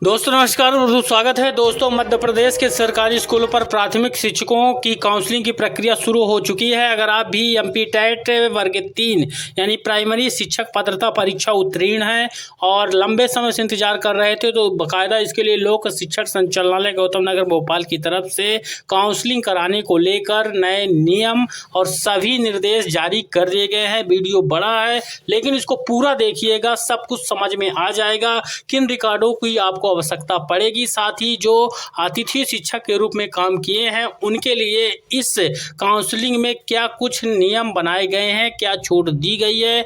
दोस्तों नमस्कार और स्वागत है। दोस्तों मध्य प्रदेश के सरकारी स्कूलों पर प्राथमिक शिक्षकों की काउंसलिंग की प्रक्रिया शुरू हो चुकी है। अगर आप भी एमपी टेट वर्ग 3 यानी प्राइमरी शिक्षक पात्रता परीक्षा उत्तीर्ण हैं और लंबे समय से इंतजार कर रहे थे तो बाकायदा इसके लिए लोक शिक्षक संचालनालय गौतम नगर भोपाल की तरफ से काउंसलिंग कराने को लेकर नए नियम और सभी निर्देश जारी कर दिए गए हैं। वीडियो बड़ा है लेकिन इसको पूरा देखिएगा, सब कुछ समझ में आ जाएगा किन रिकॉर्डों की आपको आवश्यकता पड़ेगी। साथ ही जो अतिथि शिक्षक के रूप में काम किए हैं उनके लिए इस काउंसलिंग में क्या कुछ नियम बनाए गए हैं, क्या छूट दी गई है,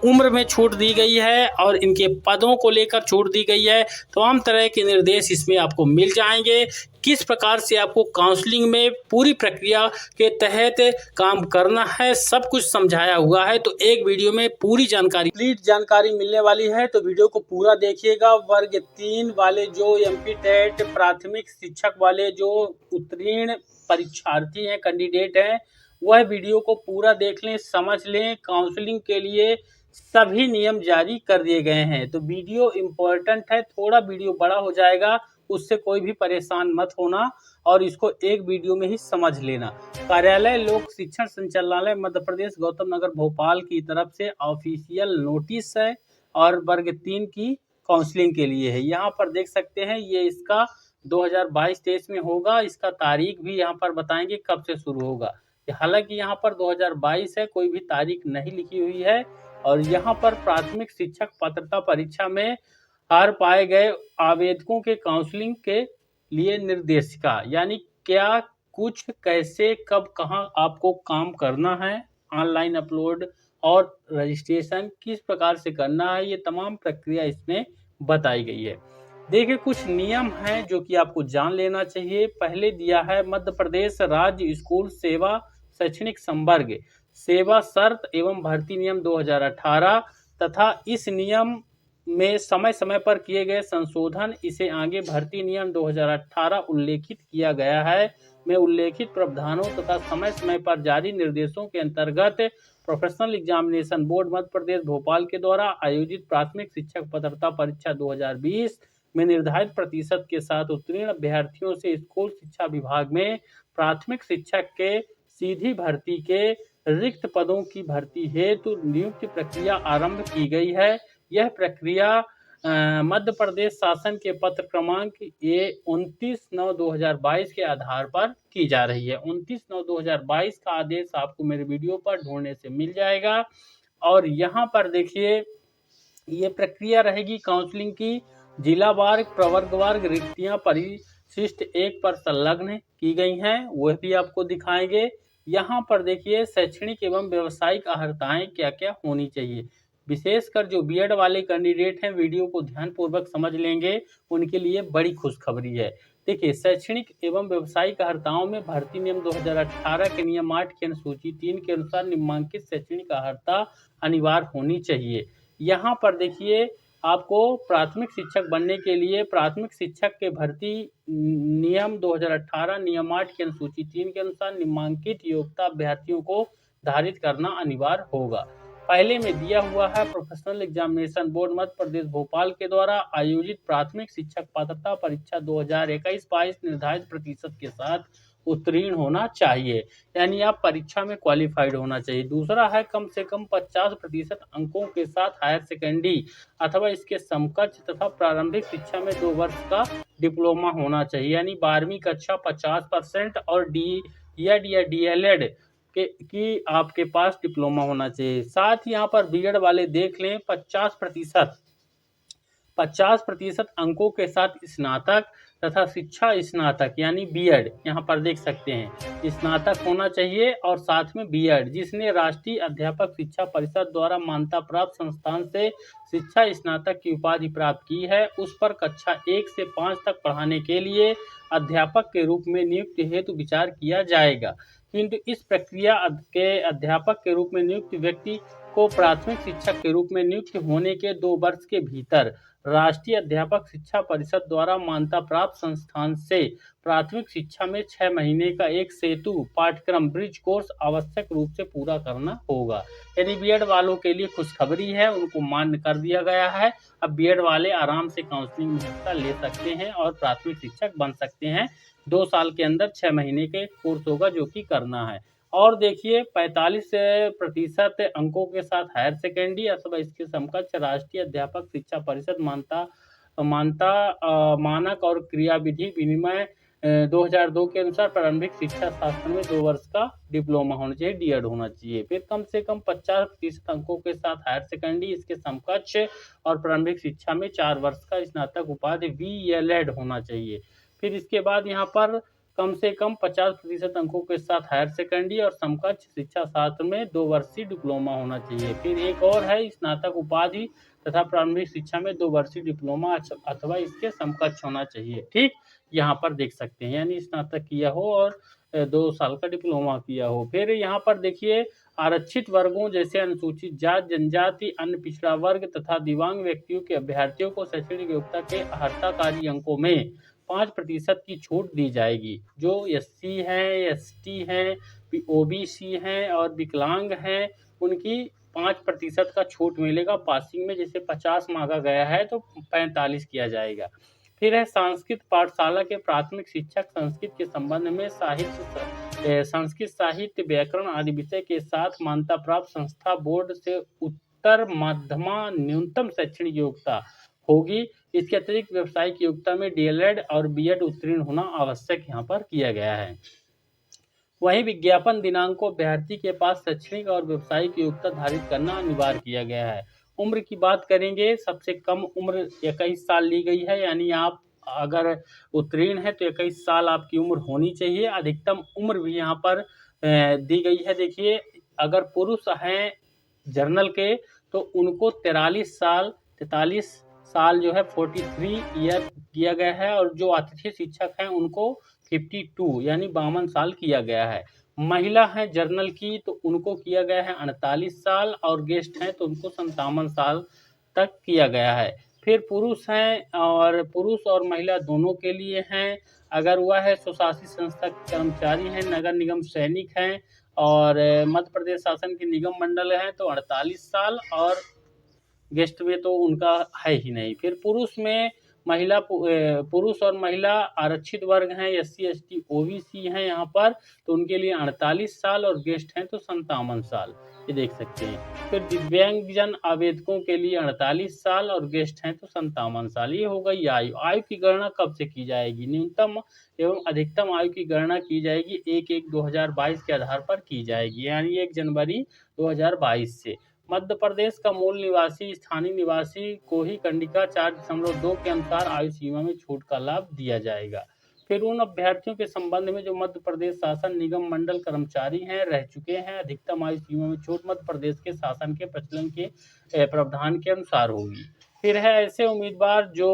उम्र में छूट दी गई है और इनके पदों को लेकर छूट दी गई है। तमाम तरह के निर्देश इसमें आपको मिल जाएंगे। किस प्रकार से आपको काउंसलिंग में पूरी प्रक्रिया के तहत काम करना है, सब कुछ समझाया हुआ है। तो एक वीडियो में पूरी कंप्लीट जानकारी मिलने वाली है, तो वीडियो को पूरा देखिएगा। वर्ग 3 वाले जो एमपी टेट प्राथमिक शिक्षक वाले जो उत्तीर्ण परीक्षार्थी हैं, कैंडिडेट हैं, वह वीडियो को पूरा देख लें, समझ लें। काउंसलिंग के लिए सभी नियम जारी कर दिए गए हैं। तो वीडियो इम्पोर्टेंट है, थोड़ा वीडियो बड़ा हो जाएगा, उससे कोई भी परेशान मत होना और इसको एक वीडियो में ही समझ लेना। कार्यालय लोक शिक्षण संचालनालय मध्य प्रदेश गौतम नगर भोपाल की तरफ से ऑफिशियल नोटिस है और वर्ग 3 की काउंसलिंग के लिए है। यहाँ पर देख सकते हैं ये इसका 2022-23 में होगा। इसका तारीख भी यहाँ पर बताएंगे कब से शुरू होगा। हालांकि यहाँ पर 2022 है, कोई भी तारीख नहीं लिखी हुई है। और यहाँ पर प्राथमिक शिक्षक पात्रता परीक्षा में हार पाए गए आवेदकों के काउंसलिंग के लिए निर्देशिका, यानी क्या कुछ कैसे कब कहां आपको काम करना है, ऑनलाइन अपलोड और रजिस्ट्रेशन किस प्रकार से करना है, ये तमाम प्रक्रिया इसमें बताई गई है। देखिए कुछ नियम हैं जो कि आपको जान लेना चाहिए। पहले दिया है मध्य प्रदेश राज्य स्कूल सेवा शैक्षणिक संवर्ग सेवा शर्त एवं भर्ती नियम 2018 तथा इस नियम में समय समय पर किए गए संशोधन, इसे आगे भर्ती नियम 2018 उल्लेखित किया गया है। में उल्लेखित प्रावधानों तथा समय समय पर जारी निर्देशों के अंतर्गत professional examination board Madhya Pradesh Bhopal के द्वारा आयोजित प्राथमिक शिक्षक पात्रता परीक्षा 2020 में निर्धारित प्रतिशत के साथ उत्तीर्ण अभ्यर्थियों से स्कूल शिक्षा विभाग में प्राथमिक शिक्षक के सीधी भर्ती के रिक्त पदों की भर्ती हेतु नियुक्ति प्रक्रिया आरंभ की गई है। यह प्रक्रिया मध्य प्रदेश शासन के पत्र क्रमांक 29/9/2022 के आधार पर की जा रही है। 29/9/2022 का आदेश आपको मेरे वीडियो पर ढूंढने से मिल जाएगा। और यहाँ पर देखिए ये प्रक्रिया रहेगी काउंसलिंग की। जिलावार प्रवर्गवार रिक्तियां परिशिष्ट 1 पर संलग्न की गई हैं, वह भी आपको दिखाएंगे। यहाँ पर देखिए शैक्षणिक एवं व्यावसायिक अर्हताएं क्या क्या होनी चाहिए। विशेषकर जो बीएड वाले कैंडिडेट हैं वीडियो को ध्यानपूर्वक समझ लेंगे, उनके लिए बड़ी खुशखबरी है। देखिए शैक्षणिक एवं व्यावसायिक अर्हताओं में भर्ती नियम 2018 के नियम 8 की अनुसूची 3 के अनुसार निम्नांकित शैक्षणिक अर्हता अनिवार्य होनी चाहिए। यहाँ पर देखिए आपको प्राथमिक शिक्षक बनने के लिए प्राथमिक शिक्षक के भर्ती नियम 2018 नियम 8 की अनुसूची 3 के अनुसार निम्नांकित योग्यता अभ्यर्थियों को धारित करना अनिवार्य होगा। पहले में दिया हुआ है professional examination board Madhya Pradesh Bhopal के द्वारा आयोजित प्राथमिक शिक्षक पात्रता परीक्षा 2021-22 निर्धारित प्रतिशत के साथ उत्तीर्ण होना चाहिए, यानी आप परीक्षा में क्वालिफाइड होना चाहिए। दूसरा है कम से कम 50% अंकों के साथ हायर सेकेंडरी अथवा इसके समकक्ष तथा प्रारंभिक शिक्षा में 2 वर्ष का डिप्लोमा होना चाहिए, यानी 12वीं कक्षा 50% और DED या DLED कि आपके पास डिप्लोमा होना चाहिए। साथ ही यहाँ पर बीएड वाले देख लें 50% अंकों के साथ स्नातक तथा शिक्षा स्नातक यानी बीएड यहाँ पर देख सकते हैं स्नातक होना चाहिए और साथ में बीएड जिसने राष्ट्रीय अध्यापक शिक्षा परिषद द्वारा मान्यता प्राप्त संस्थान से शिक्षा स्नातक की उपाधि प्राप्त की है, उस पर कक्षा 1 से 5 तक पढ़ाने के लिए अध्यापक के रूप में नियुक्ति हेतु विचार किया जाएगा। किंतु इस प्रक्रिया के अध्यापक के रूप में नियुक्त व्यक्ति को प्राथमिक शिक्षक के रूप में नियुक्त होने के 2 वर्ष के भीतर राष्ट्रीय अध्यापक शिक्षा परिषद द्वारा मान्यता प्राप्त संस्थान से प्राथमिक शिक्षा में 6 महीने का एक सेतु पाठ्यक्रम ब्रिज कोर्स आवश्यक रूप से पूरा करना होगा। यानी बीएड वालों के लिए खुशखबरी है, उनको मान्य कर दिया गया है। अब बीएड वाले आराम से काउंसलिंग में हिस्सा ले सकते हैं और प्राथमिक शिक्षक बन सकते हैं। 2 साल के अंदर 6 महीने के कोर्स होगा जो कि करना है। और देखिए 45% अंकों के साथ हायर सेकेंडरी अथवा इसके समकक्ष राष्ट्रीय अध्यापक शिक्षा परिषद मानक और क्रियाविधि विनिमय 2002 के अनुसार प्रारंभिक शिक्षा शास्त्र में 2 वर्ष का डिप्लोमा होना चाहिए, डीएड होना चाहिए। फिर कम से कम 50% अंकों के साथ हायर सेकेंडरी इसके समकक्ष और प्रारंभिक शिक्षा में 4 वर्ष का स्नातक उपाधि VLED होना चाहिए। फिर इसके बाद यहाँ पर कम से कम 50% अंकों के साथ हायर सेकेंडरी और समकक्ष शिक्षा शास्त्र में 2 वर्षीय डिप्लोमा होना चाहिए। फिर एक और है स्नातक उपाधि तथा प्रारंभिक शिक्षा में 2 वर्षीय डिप्लोमा अथवा इसके समकक्ष होना चाहिए। ठीक, यहाँ पर देख सकते हैं, यानी स्नातक किया हो और 2 साल का डिप्लोमा किया हो। फिर यहाँ पर देखिए आरक्षित वर्गों जैसे अनुसूचित जाति, जनजाति, अन्य पिछड़ा वर्ग तथा दिव्यांग व्यक्तियों के अभ्यर्थियों को शैक्षणिक योग्यता के अर्हताकारी अंकों में 5% की छूट दी जाएगी। जो SC हैं, ST हैं, OBC हैं और विकलांग हैं, उनकी 5% का छूट मिलेगा। पासिंग में जैसे 50 मांगा गया है तो 45 किया जाएगा। फिर है संस्कृत पाठशाला के प्राथमिक शिक्षक संस्कृत के संबंध में संस्कृत साहित्य, व्याकरण आदि विषय के साथ मान्यता प्राप्त संस्था बोर्ड से उत्तर मध्यमा न्यूनतम शैक्षणिक योग्यता होगी। इसके अतिरिक्त व्यावसायिक योग्यता में DLED और BEd उत्तीर्ण होना आवश्यक यहाँ पर किया गया है। वहीं विज्ञापन दिनांक को अभ्यर्थी के पास शैक्षणिक और व्यावसायिक योग्यता धारित करना अनिवार्य किया गया है। उम्र की बात करेंगे, सबसे कम उम्र 21 साल ली गई है, यानी आप अगर उत्तीर्ण है तो 21 साल आपकी उम्र होनी चाहिए। अधिकतम उम्र भी यहाँ पर दी गई है। देखिए अगर पुरुष हैं जर्नल के तो उनको 43 साल जो है 43 ईयर किया गया है, और जो अतिथि शिक्षक हैं उनको 52 यानी 52 साल किया गया है। महिला है जर्नल की तो उनको किया गया है 48 साल, और गेस्ट हैं तो उनको 57 साल तक किया गया है। फिर पुरुष हैं, और पुरुष और महिला दोनों के लिए हैं। अगर वह है स्वशासी संस्था के कर्मचारी हैं, नगर निगम सैनिक हैं और मध्य प्रदेश शासन के निगम मंडल हैं तो 48 साल, और गेस्ट में तो उनका है ही नहीं। फिर पुरुष में पुरुष और महिला आरक्षित वर्ग हैं, SC ST OBC हैं यहाँ पर, तो उनके लिए 48 साल और गेस्ट हैं तो 57 साल, ये देख सकते हैं। फिर दिव्यांगजन आवेदकों के लिए 48 साल और गेस्ट हैं तो 57 साल। ये हो गई आयु की गणना कब से की जाएगी? न्यूनतम एवं अधिकतम आयु की गणना की जाएगी 1/1/2022 के आधार पर की जाएगी, यानी 1 जनवरी 2022 से। मध्य प्रदेश का मूल निवासी स्थानीय निवासी को ही कंडिका 4.2 के अनुसार आयु सीमा में छूट का लाभ दिया जाएगा। फिर उन अभ्यर्थियों के संबंध में जो मध्य प्रदेश शासन निगम मंडल कर्मचारी हैं, रह चुके हैं, अधिकतम आयु सीमा में छूट मध्य प्रदेश के शासन के प्रचलन के प्रावधान के अनुसार होगी। फिर है ऐसे उम्मीदवार जो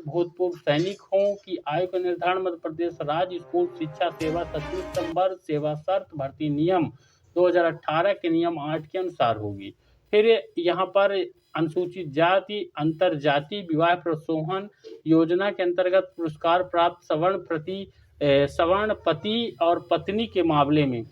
भूतपूर्व सैनिक हों की आयु का निर्धारण मध्य प्रदेश राज्य स्कूल शिक्षा सेवा सचिव संवर्ग सेवा शर्त भर्ती नियम 2018 के नियम 8 के अनुसार होगी। फिर यहाँ पर अनुसूचित जाति अंतर जाति विवाह प्रोत्साहन योजना के अंतर्गत पुरस्कार प्राप्त सवर्ण पति और पत्नी के मामले में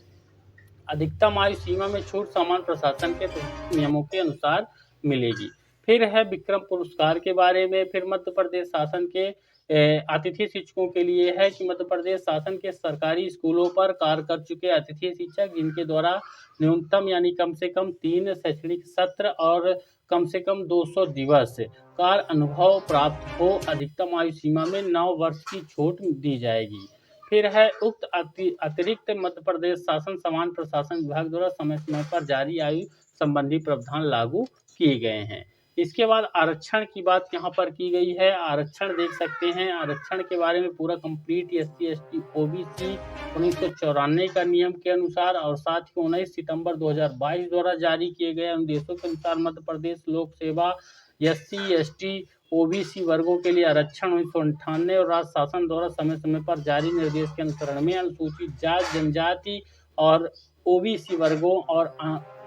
अधिकतम आयु सीमा में छूट समान प्रशासन के नियमों के अनुसार मिलेगी। फिर है विक्रम पुरस्कार के बारे में। फिर मध्य प्रदेश शासन के अतिथि शिक्षकों के लिए है कि मध्य प्रदेश शासन के सरकारी स्कूलों पर कार्य कर चुके अतिथि शिक्षक जिनके द्वारा न्यूनतम यानी कम से कम 3 शैक्षणिक सत्र और कम से कम 200 दिवस कार्य अनुभव प्राप्त हो, अधिकतम आयु सीमा में 9 वर्ष की छूट दी जाएगी। फिर है उक्त अतिरिक्त मध्य प्रदेश शासन समान प्रशासन विभाग द्वारा समय समय पर जारी आयु संबंधी प्रावधान लागू किए गए हैं। इसके बाद आरक्षण की बात यहाँ पर की गई है। आरक्षण देख सकते हैं, आरक्षण के बारे में पूरा कंप्लीट SC ST OBC 1994 का नियम के अनुसार और साथ ही 19 सितंबर 2022 द्वारा जारी किए गए निर्देशों के अनुसार मध्य प्रदेश लोक सेवा SC ST OBC वर्गों के लिए आरक्षण 1998 और राज्य शासन द्वारा समय समय पर जारी निर्देश के अनुसरण में अनुसूचित जाति जनजाति और OBC वर्गों और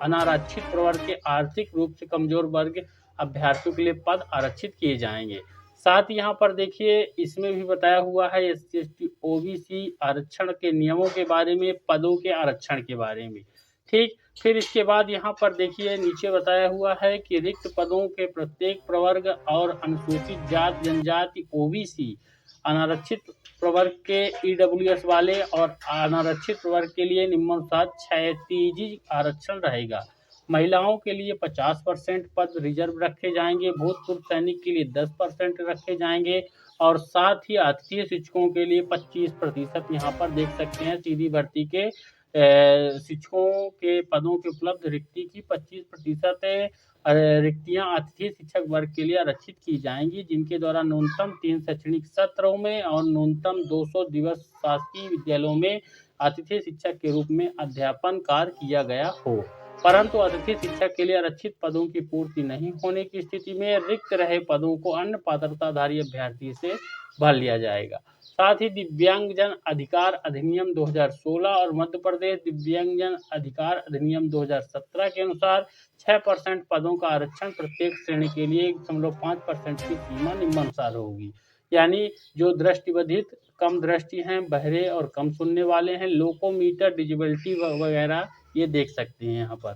अनारक्षित प्रवर्ग के आर्थिक रूप से कमजोर वर्ग अभ्यर्थियों के लिए पद आरक्षित किए जाएंगे। साथ ही यहाँ पर देखिए इसमें भी बताया हुआ है SC ST OBC आरक्षण के नियमों के बारे में, पदों के आरक्षण के बारे में। ठीक, फिर इसके बाद यहाँ पर देखिए नीचे बताया हुआ है कि रिक्त पदों के प्रत्येक प्रवर्ग और अनुसूचित जाति जनजाति OBC, अनारक्षित प्रवर्ग के EWS वाले और अनारक्षित प्रवर्ग के लिए निम्नानुसार क्षैतिज आरक्षण रहेगा। महिलाओं के लिए 50% पद रिजर्व रखे जाएंगे, भूतपूर्व सैनिक के लिए 10% रखे जाएंगे और साथ ही अतिथि शिक्षकों के लिए 25%। यहाँ पर देख सकते हैं सीधी भर्ती के शिक्षकों के पदों के उपलब्ध रिक्ति की 25% रिक्तियां अतिथि शिक्षक वर्ग के लिए आरक्षित की जाएंगी, जिनके द्वारा न्यूनतम 3 शैक्षणिक सत्रों में और न्यूनतम 200 दिवस शासकीय विद्यालयों में अतिथि शिक्षक के रूप में अध्यापन कार्य किया गया हो। परंतु अतिथि शिक्षक के लिए आरक्षित पदों की पूर्ति नहीं होने की स्थिति में रिक्त रहे पदों को अन्य पात्रताधारी अभ्यर्थी से भर लिया जाएगा। साथ ही दिव्यांगजन अधिकार अधिनियम 2016 और मध्य प्रदेश दिव्यांगजन अधिकार अधिनियम 2017 के अनुसार 6% पदों का आरक्षण प्रत्येक श्रेणी के लिए 1.5% की सीमा निम्नानुसार होगी। यानी जो दृष्टिबाधित, कम दृष्टि हैं, बहरे और कम सुनने वाले हैं, लोकोमीटर, डिजेबिलिटी वगैरह ये देख सकते हैं यहाँ पर।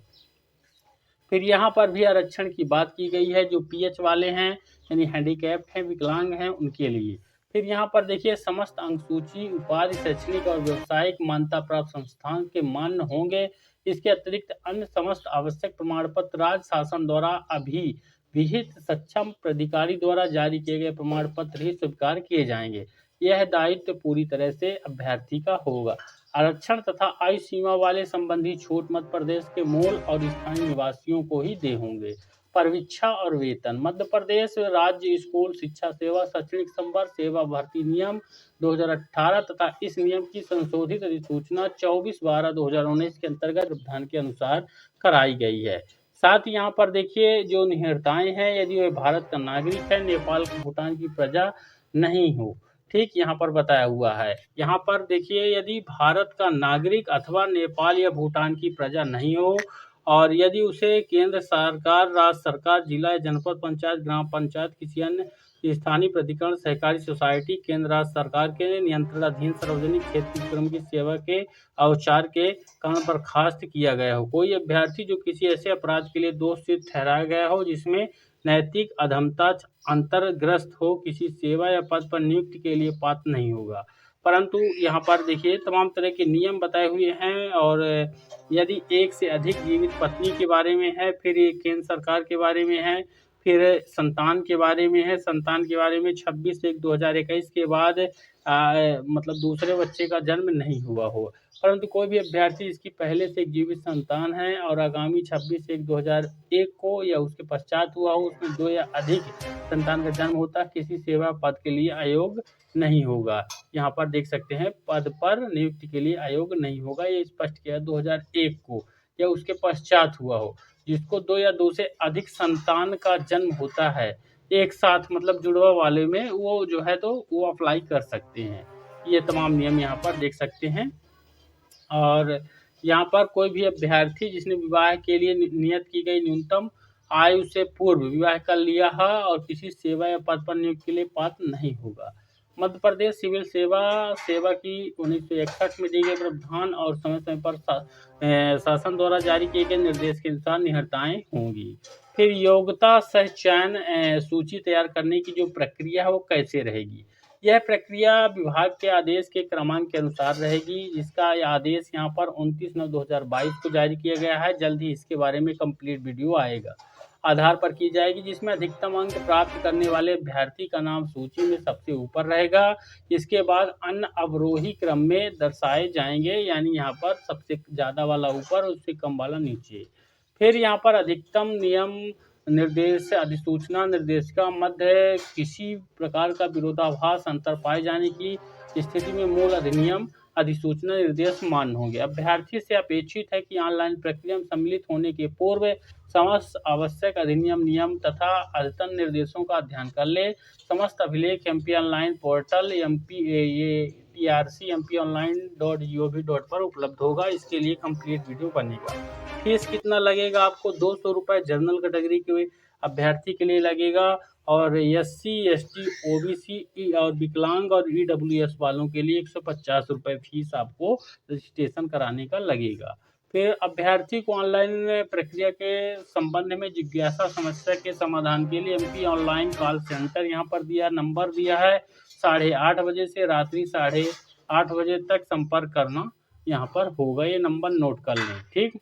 फिर यहाँ पर भी आरक्षण की बात की गई है जो PH वाले हैं यानी हैंडीकैप्ड हैं, विकलांग हैं, उनके लिए। फिर यहाँ पर देखिए समस्त अंकसूची उपाधि शैक्षणिक और व्यावसायिक मान्यता प्राप्त संस्थान के मान्य होंगे। इसके अतिरिक्त अन्य समस्त आवश्यक प्रमाण पत्र राज्य शासन द्वारा अभी विहित सक्षम प्राधिकारी द्वारा जारी किए गए प्रमाण पत्र ही स्वीकार किए जाएंगे। यह दायित्व पूरी तरह से अभ्यर्थी का होगा। आरक्षण तथा आयु सीमा वाले संबंधी छूट मध्य प्रदेश के मूल और स्थानीय निवासियों को ही दे होंगे। परिवीक्षा और वेतन मध्य प्रदेश राज्य स्कूल शिक्षा सेवा शैक्षणिक संवर्ग सेवा भर्ती नियम 2018 तथा इस नियम की संशोधित अधिसूचना 24/12/2019 के अंतर्गत प्रावधान के अनुसार कराई गई है। साथ ही यहाँ पर देखिए जो निहिरताएं हैं, यदि वह भारत का नागरिक है, नेपाल भूटान की प्रजा नहीं हो। ठीक, यहाँ पर बताया हुआ है। यहाँ पर देखिए यदि भारत का नागरिक अथवा नेपाल या भूटान की प्रजा नहीं हो और यदि उसे केंद्र सरकार, राज्य सरकार, जिला या जनपद पंचायत, ग्राम पंचायत, किसी अन्य स्थानीय प्राधिकरण, सहकारी सोसाइटी, केंद्र राज्य सरकार के नियंत्रणाधीन सार्वजनिक क्षेत्र उपक्रम की सेवा के औचार के कारण बर्खास्त किया गया हो, कोई अभ्यर्थी जो किसी ऐसे अपराध के लिए दोषी ठहराया गया हो जिसमें नैतिक अधमता अंतर्ग्रस्त हो, किसी सेवा या पद पर नियुक्ति के लिए पात्र नहीं होगा। परंतु यहाँ पर देखिए तमाम तरह के नियम बताए हुए हैं और यदि एक से अधिक जीवित पत्नी के बारे में है, फिर ये केंद्र सरकार के बारे में है, फिर संतान के बारे में है। संतान के बारे में 26/1/2021 के बाद मतलब दूसरे बच्चे का जन्म नहीं हुआ हो। परंतु कोई भी अभ्यर्थी जिसकी पहले से एक जीवित संतान है और आगामी 26/1/2001 को या उसके पश्चात हुआ हो, उसमें 2 या अधिक संतान का जन्म होता है, किसी सेवा पद के लिए आयोग नहीं होगा। यहाँ पर देख सकते हैं पद पर नियुक्ति के लिए आयोग नहीं होगा, ये स्पष्ट किया 2001 को या उसके पश्चात हुआ हो। जिसको 2 या 2 से अधिक संतान का जन्म होता है एक साथ, मतलब जुड़वा वाले में, वो जो है तो वो अप्लाई कर सकते हैं। ये तमाम नियम यहाँ पर देख सकते हैं। और यहाँ पर कोई भी अभ्यर्थी जिसने विवाह के लिए नियत की गई न्यूनतम आयु से पूर्व विवाह कर लिया है और किसी सेवा या पद पर नियुक्ति के लिए पात्र नहीं होगा। मध्य प्रदेश सिविल सेवा की 1961 में दिए गए प्रावधान और समय समय पर शासन द्वारा जारी किए गए निर्देश के अनुसार निहरताएं होंगी। फिर योग्यता सह चयन सूची तैयार करने की जो प्रक्रिया है वो कैसे रहेगी? यह प्रक्रिया विभाग के आदेश के क्रमांक के अनुसार रहेगी, जिसका आदेश यहाँ पर 29/9/2022 को जारी किया गया है। जल्द ही इसके बारे में कंप्लीट वीडियो आएगा। आधार पर की जाएगी, जिसमें अधिकतम अंक प्राप्त करने वाले अभ्यर्थी का नाम सूची में सबसे ऊपर रहेगा। इसके बाद अन्य अवरोही क्रम में दर्शाए जाएंगे, यानी यहाँ पर सबसे ज़्यादा वाला ऊपर और उससे कम वाला नीचे। फिर यहाँ पर अधिकतम नियम निर्देश अधिसूचना निर्देशिका मध्य किसी प्रकार का विरोधाभास अंतर पाए जाने की स्थिति में मूल अधिनियम अधिसूचना निर्देश मान्य होंगे। अभ्यर्थी से अपेक्षित है कि ऑनलाइन प्रक्रिया में सम्मिलित होने के पूर्व समस्त आवश्यक अधिनियम नियम तथा अद्यतन निर्देशों का अध्ययन कर ले। समस्त अभिलेख MP ऑनलाइन पोर्टल TRC-MP-Online.gov पर उपलब्ध होगा। इसके लिए कंप्लीट वीडियो बनेगा। फीस कितना लगेगा आपको? 200 रुपये जनरल कैटेगरी के अभ्यर्थी के लिए लगेगा, और SC ST OBC और विकलांग और EWS वालों के लिए 150 रुपये फीस आपको रजिस्ट्रेशन कराने का लगेगा। फिर अभ्यर्थी को ऑनलाइन प्रक्रिया के संबंध में जिज्ञासा समस्या के समाधान के लिए MP ऑनलाइन कॉल सेंटर यहाँ पर नंबर दिया है। 8:30 बजे से रात्रि 8:30 बजे तक संपर्क करना यहाँ पर होगा। ये नंबर नोट कर लें, ठीक।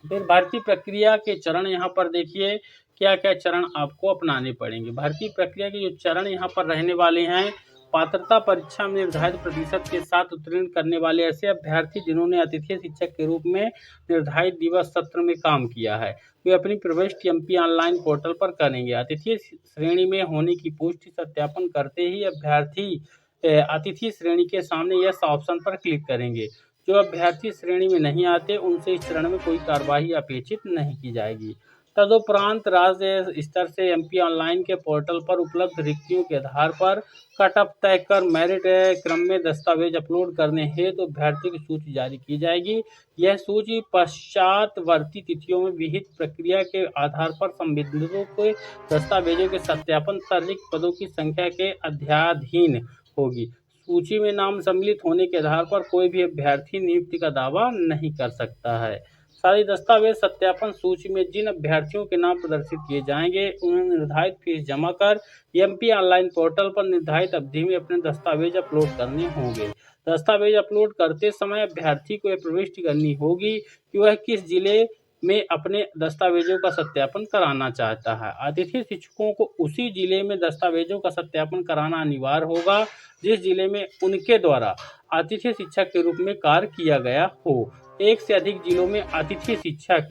फिर भर्ती प्रक्रिया के चरण यहाँ पर देखिए क्या क्या चरण आपको अपनाने पड़ेंगे। भर्ती प्रक्रिया के जो चरण यहाँ पर रहने वाले हैं, पात्रता परीक्षा में निर्धारित प्रतिशत के साथ उत्तीर्ण करने वाले ऐसे अभ्यर्थी जिन्होंने अतिथि शिक्षक के रूप में निर्धारित दिवस सत्र में काम किया है, वे अपनी प्रविष्टि MP ऑनलाइन पोर्टल पर करेंगे। अतिथि श्रेणी में होने की पुष्टि सत्यापन करते ही अभ्यर्थी अतिथि श्रेणी के सामने यस ऑप्शन पर क्लिक करेंगे। जो अभ्यर्थी श्रेणी में नहीं आते उनसे इस चरण में कोई कार्यवाही अपेक्षित नहीं की जाएगी। तदुपरांत राज्य स्तर से MP ऑनलाइन के पोर्टल पर उपलब्ध रिक्तियों के आधार पर कट ऑफ तय कर मेरिट क्रम में दस्तावेज अपलोड करने हेतु अभ्यर्थी की सूची जारी की जाएगी। यह सूची पश्चातवर्ती तिथियों में विहित प्रक्रिया के आधार पर संबंधितों के दस्तावेजों के सत्यापन तथा रिक्त पदों की संख्या के अध्याधीन होगी। सूची में नाम सम्मिलित होने के आधार पर कोई भी अभ्यर्थी नियुक्ति का दावा नहीं कर सकता है। सारी दस्तावेज सत्यापन सूची में जिन अभ्यर्थियों के नाम प्रदर्शित किए जाएंगे उन्हें निर्धारित फीस जमा कर MP ऑनलाइन पोर्टल पर निर्धारित अवधि में अपने दस्तावेज अपलोड करने होंगे। दस्तावेज अपलोड करते समय अभ्यर्थी को यह प्रविष्टि करनी होगी कि वह किस जिले में अपने दस्तावेजों का सत्यापन कराना चाहता है। अतिथि शिक्षकों को उसी जिले में दस्तावेजों का सत्यापन कराना अनिवार्य होगा जिस जिले में उनके द्वारा अतिथि शिक्षक के रूप में कार्य किया गया हो। एक से अधिक जिलों में अतिथि शिक्षक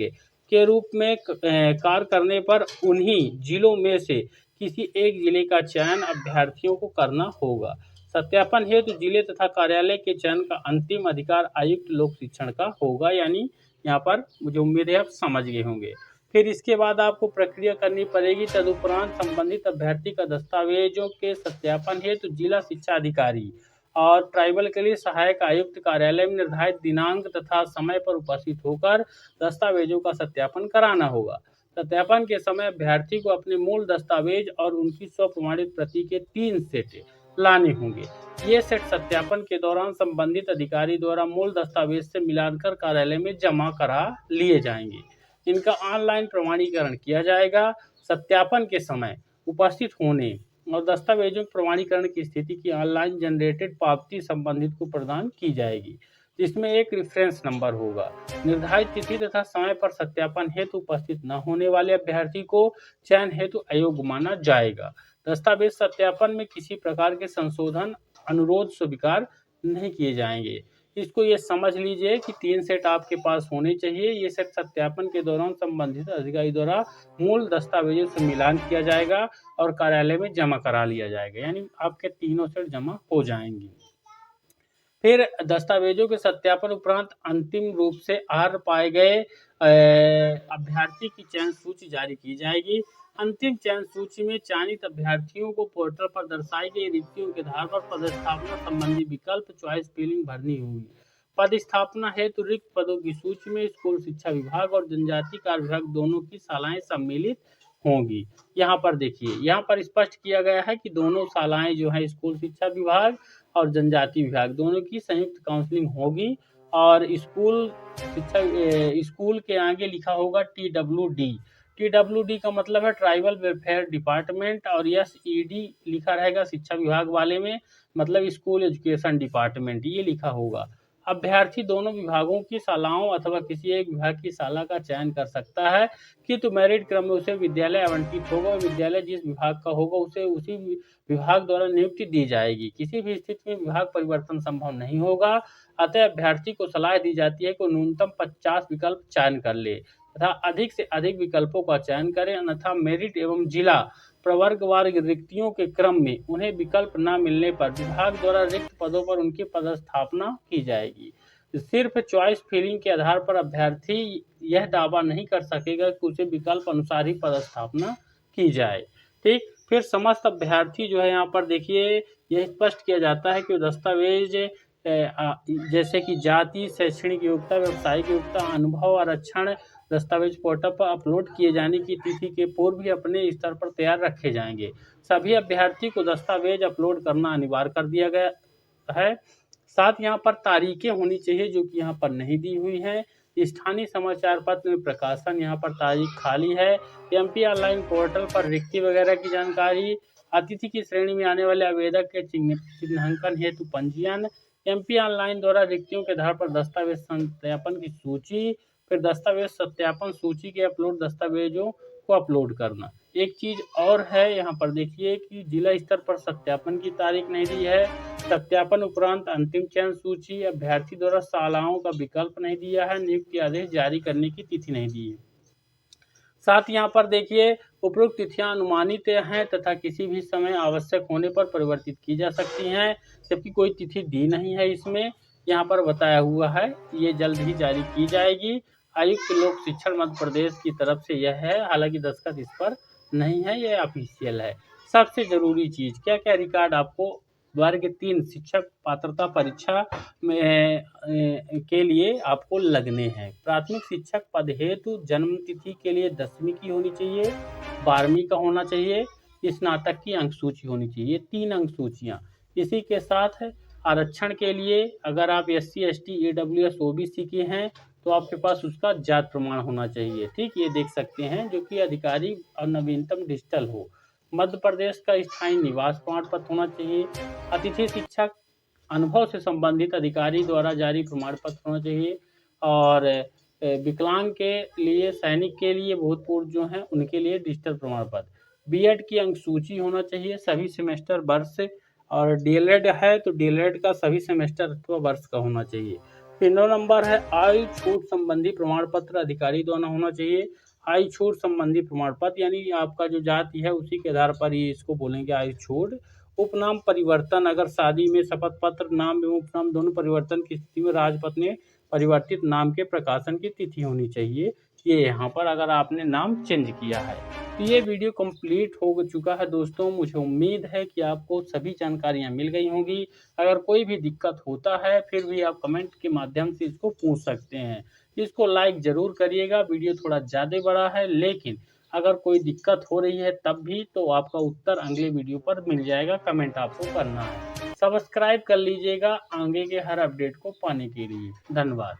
के रूप में कार्य करने पर उन्हीं जिलों में से किसी एक जिले का चयन अभ्यर्थियों को करना होगा। सत्यापन हेतु जिले तथा कार्यालय के चयन का अंतिम अधिकार आयुक्त लोक शिक्षण का होगा। यानी यहाँ पर मुझे उम्मीद है आप समझ गए होंगे। फिर इसके बाद आपको प्रक्रिया करनी पड़ेगी। तदुपरांत संबंधित अभ्यर्थी का दस्तावेजों के सत्यापन हेतु जिला शिक्षा अधिकारी और ट्राइबल के लिए सहायक आयुक्त कार्यालय में निर्धारित दिनांक तथा समय पर उपस्थित होकर दस्तावेजों का सत्यापन कराना होगा। सत्यापन के समय अभ्यर्थी को अपने मूल दस्तावेज और उनकी स्वप्रमाणित प्रति के 3 सेट लाने होंगे। ये सेट सत्यापन के दौरान संबंधित अधिकारी द्वारा मूल दस्तावेज से मिलाकर कार्यालय में जमा करा लिए जाएंगे। इनका ऑनलाइन प्रमाणीकरण किया जाएगा। सत्यापन के समय उपस्थित होने और दस्तावेजों के प्रमाणीकरण की स्थिति की ऑनलाइन जनरेटेड पावती संबंधित को प्रदान की जाएगी, जिसमें एक रेफरेंस नंबर होगा। निर्धारित तिथि तथा समय पर सत्यापन हेतु उपस्थित न होने वाले अभ्यर्थी को चयन हेतु अयोग्य माना जाएगा। दस्तावेज सत्यापन में किसी प्रकार के संशोधन अनुरोध स्वीकार नहीं किए जाएंगे। इसको ये समझ लीजिए कि 3 सेट आपके पास होने चाहिए। ये सेट सत्यापन के दौरान संबंधित अधिकारी द्वारा मूल दस्तावेजों से मिलान किया जाएगा और कार्यालय में जमा करा लिया जाएगा। यानी आपके तीनों सेट जमा हो जाएंगे। फिर दस्तावेजों के सत्यापन उपरांत अंतिम रूप से अर्ह पाए गए अभ्यर्थी की चयन सूची जारी की जाएगी। अंतिम चयन सूची में चयनित अभ्यर्थियों को पोर्टल पर दर्शाई गई रिक्तियों के आधार पर पदस्थापना संबंधी विकल्प चॉइस फिलिंग भरनी होगी। पदस्थापना हेतु रिक्त पदों की सूची में स्कूल शिक्षा विभाग और जनजाति कार्य विभाग दोनों की शालाएं सम्मिलित होंगी। यहाँ पर देखिए, यहाँ पर स्पष्ट किया गया है कि दोनों शालाएं जो है स्कूल शिक्षा विभाग और जनजाति विभाग दोनों की संयुक्त काउंसलिंग होगी। और स्कूल के आगे लिखा होगा TWD। TWD का मतलब है ट्राइबल वेलफेयर डिपार्टमेंट, और SED लिखा रहेगा शिक्षा विभाग वाले में, मतलब स्कूल एजुकेशन डिपार्टमेंट, ये लिखा होगा। अभ्यर्थी दोनों विभागों की शालाओं अथवा किसी एक विभाग की शाला का चयन कर सकता है, किंतु मेरिट क्रम में उसे विद्यालय आवंटित होगा। विद्यालय जिस विभाग का होगा उसे उसी विभाग द्वारा नियुक्ति दी जाएगी। किसी भी स्थिति में विभाग परिवर्तन संभव नहीं होगा। अतः अभ्यर्थी को सलाह दी जाती है कि न्यूनतम 50 विकल्प चयन कर ले तथा अधिक से अधिक विकल्पों का चयन करें, अन्यथा मेरिट एवं जिला प्रवर्गवार रिक्तियों के क्रम में उन्हें विकल्प न मिलने पर विभाग द्वारा रिक्त पदों पर उनकी पदस्थापना की जाएगी। सिर्फ चॉइस फिलिंग के आधार पर अभ्यर्थी यह दावा नहीं कर सकेगा कि उसे विकल्प अनुसार ही पदस्थापना की जाए। ठीक, फिर समस्त अभ्यर्थी जो है यहाँ पर देखिए यह स्पष्ट किया जाता है कि दस्तावेज जैसे कि जाति, शैक्षणिक योग्यता, व्यावसायिक योग्यता, अनुभव, आरक्षण दस्तावेज पोर्टल पर अपलोड किए जाने की तिथि के पूर्व ही अपने स्तर पर तैयार रखे जाएंगे। सभी अभ्यर्थी को दस्तावेज अपलोड करना अनिवार्य कर दिया गया है। साथ यहाँ पर तारीखें होनी चाहिए जो कि यहाँ पर नहीं दी हुई हैं। स्थानीय समाचार पत्र में प्रकाशन यहाँ पर तारीख खाली है। एमपी ऑनलाइन पोर्टल पर रिक्ति वगैरह की जानकारी, अतिथि की श्रेणी में आने वाले आवेदक के चिन्हांकन हेतु पंजीयन, एमपी ऑनलाइन द्वारा रिक्तियों के आधार पर दस्तावेज सत्यापन की सूची, फिर दस्तावेज सत्यापन सूची के अपलोड दस्तावेजों को अपलोड करना। एक चीज और है यहाँ पर देखिए कि जिला स्तर पर सत्यापन की तारीख नहीं दी है। सत्यापन उपरांत अंतिम चयन सूची, अभ्यर्थी द्वारा शालाओं का विकल्प नहीं दिया है, नियुक्ति आदेश जारी करने की तिथि नहीं दी है। साथ यहाँ पर देखिए उपरोक्त तिथियां अनुमानित हैं तथा किसी भी समय आवश्यक होने पर परिवर्तित की जा सकती हैं, जबकि कोई तिथि दी नहीं है। इसमें यहाँ पर बताया हुआ है ये जल्द ही जारी की जाएगी। आयुक्त लोक शिक्षण मध्य प्रदेश की तरफ से यह है, हालांकि दस्तखत इस पर नहीं है, यह ऑफिशियल है। सबसे जरूरी चीज क्या क्या रिकॉर्ड आपको वर्ग 3 शिक्षक पात्रता परीक्षा में के लिए आपको लगने हैं। प्राथमिक शिक्षक पद हेतु जन्म तिथि के लिए 10वीं की होनी चाहिए, 12वीं का होना चाहिए, स्नातक की अंक सूची होनी चाहिए, 3 अंक सूचियां। इसी के साथ आरक्षण के लिए अगर आप SC ST EWS OBC के हैं तो आपके पास उसका जात प्रमाण होना चाहिए। ठीक, ये देख सकते हैं जो कि अधिकारी और नवीनतम डिजिटल हो। मध्य प्रदेश का स्थायी निवास प्रमाण पत्र होना चाहिए। अतिथि शिक्षक अनुभव से संबंधित अधिकारी द्वारा जारी प्रमाण पत्र होना चाहिए। और विकलांग के लिए, सैनिक के लिए, भूतपूर्व जो हैं उनके लिए डिजिटल प्रमाण पत्र। बीएड की अंक सूची होना चाहिए, सभी सेमेस्टर वर्ष, और डीएलएड है तो डीएलएड का सभी सेमेस्टर अथवा वर्ष का होना चाहिए। फिर 9 नंबर है आयु छूट संबंधी प्रमाण पत्र अधिकारी द्वारा होना चाहिए। आयु छूट संबंधी प्रमाण पत्र यानी आपका जो जाति है उसी के आधार पर ही इसको बोलेंगे आयु छूट। उपनाम परिवर्तन, अगर शादी में शपथ पत्र नाम एवं उपनाम दोनों परिवर्तन की स्थिति में राजपत्र ने परिवर्तित नाम के प्रकाशन की तिथि होनी चाहिए। ये यहाँ पर अगर आपने नाम चेंज किया है। तो ये वीडियो कंप्लीट हो चुका है दोस्तों। मुझे उम्मीद है कि आपको सभी जानकारियाँ मिल गई होंगी। अगर कोई भी दिक्कत होता है फिर भी आप कमेंट के माध्यम से इसको पूछ सकते हैं। इसको लाइक ज़रूर करिएगा, वीडियो थोड़ा ज़्यादा बड़ा है, लेकिन अगर कोई दिक्कत हो रही है तब भी तो आपका उत्तर अगले वीडियो पर मिल जाएगा। कमेंट आपको करना है। सब्सक्राइब कर लीजिएगा आगे के हर अपडेट को पाने के लिए। धन्यवाद।